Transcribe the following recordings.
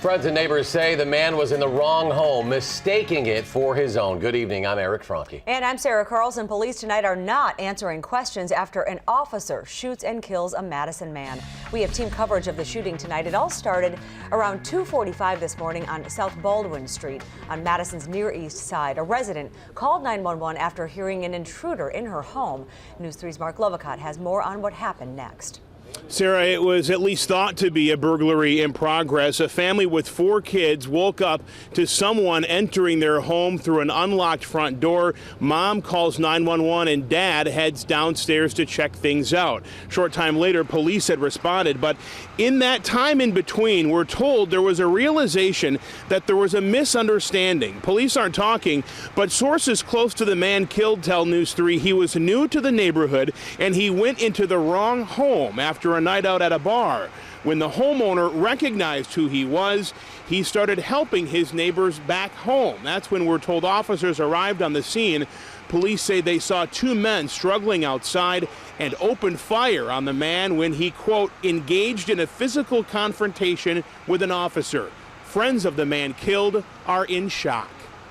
Friends and neighbors say the man was in the wrong home, mistaking it for his own. Good evening, I'm Eric Franke. And I'm Sarah Carlson. Police tonight are not answering questions after an officer shoots and kills a Madison man. We have team coverage of the shooting tonight. It all started around 2:45 this morning on South Baldwin Street on Madison's Near East Side. A resident called 911 after hearing an intruder in her home. News 3's Marc Lovicott has more on what happened next. Sarah, it was at least thought to be a burglary in progress. A family with 4 kids woke up to someone entering their home through an unlocked front door. Mom calls 911 and Dad heads downstairs to check things out. Short time later, police had responded, but in that time in between, we're told there was a realization that there was a misunderstanding. Police aren't talking, but sources close to the man killed tell News 3 he was new to the neighborhood and he went into the wrong home after a night out at a bar. When the homeowner recognized who he was, he started helping his neighbors back home. That's when we're told officers arrived on the scene. Police say they saw 2 men struggling outside and opened fire on the man when he, quote, engaged in a physical confrontation with an officer. Friends of the man killed are in shock.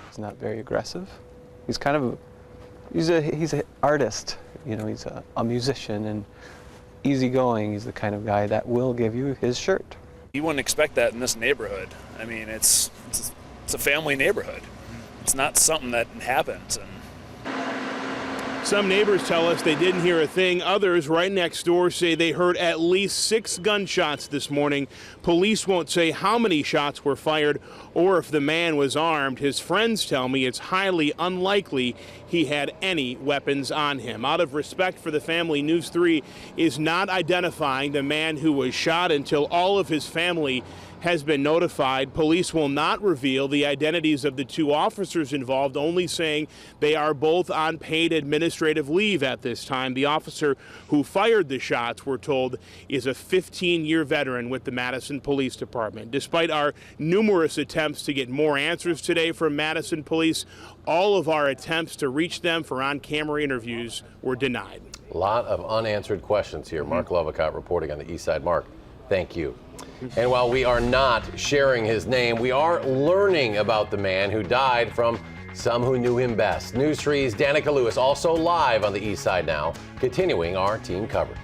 He's not very aggressive. He's kind of he's an artist, you know, he's a musician and easygoing. He's the kind of guy that will give you his shirt. You wouldn't expect that in this neighborhood. I mean, it's a family neighborhood. It's not something that happens. Some neighbors tell us they didn't hear a thing. Others right next door say they heard at least 6 gunshots this morning. Police won't say how many shots were fired or if the man was armed. His friends tell me it's highly unlikely he had any weapons on him. Out of respect for the family, News 3 is not identifying the man who was shot until all of his family has been notified. Police will not reveal the identities of the 2 officers involved, only saying they are both on paid administrative leave at this time. The officer who fired the shots, we're told, is a 15-year veteran with the Madison Police Department. Despite our numerous attempts to get more answers today from Madison Police, all of our attempts to reach them for on-camera interviews were denied. A lot of unanswered questions here. Marc Lovicott reporting on the East Side. Marc, thank you. And while we are not sharing his name, we are learning about the man who died from some who knew him best. News 3's Danica Lewis also live on the East Side now, continuing our team coverage.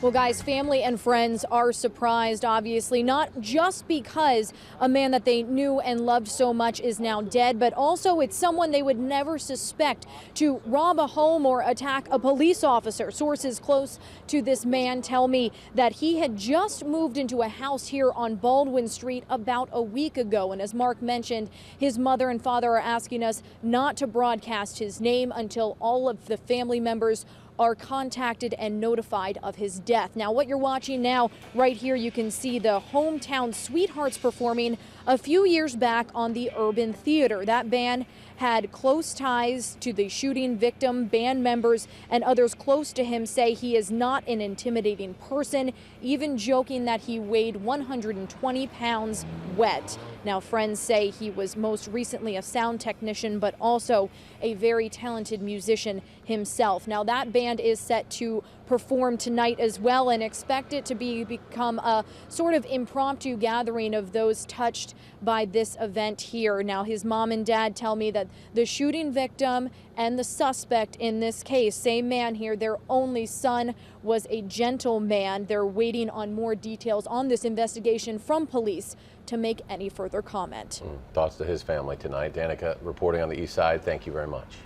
Well, guys, family and friends are surprised, obviously, not just because a man that they knew and loved so much is now dead, but also it's someone they would never suspect to rob a home or attack a police officer. Sources close to this man tell me that he had just moved into a house here on Baldwin Street about a week ago. And as Mark mentioned, his mother and father are asking us not to broadcast his name until all of the family members are contacted and notified of his death. Now, what you're watching now, right here, you can see the Hometown Sweethearts performing a few years back on the Urban Theater. That band had close ties to the shooting victim. Band members and others close to him say he is not an intimidating person, even joking that he weighed 120 pounds wet. Now, friends say he was most recently a sound technician, but also a very talented musician himself. Now, that band is set to perform tonight as well and expect it to become a sort of impromptu gathering of those touched by this event here. Now, his mom and dad tell me that the shooting victim and the suspect in this case, same man here, their only son, was a gentleman. They're waiting on more details on this investigation from police to make any further comment. Thoughts to his family tonight. Danica reporting on the East Side. Thank you very much.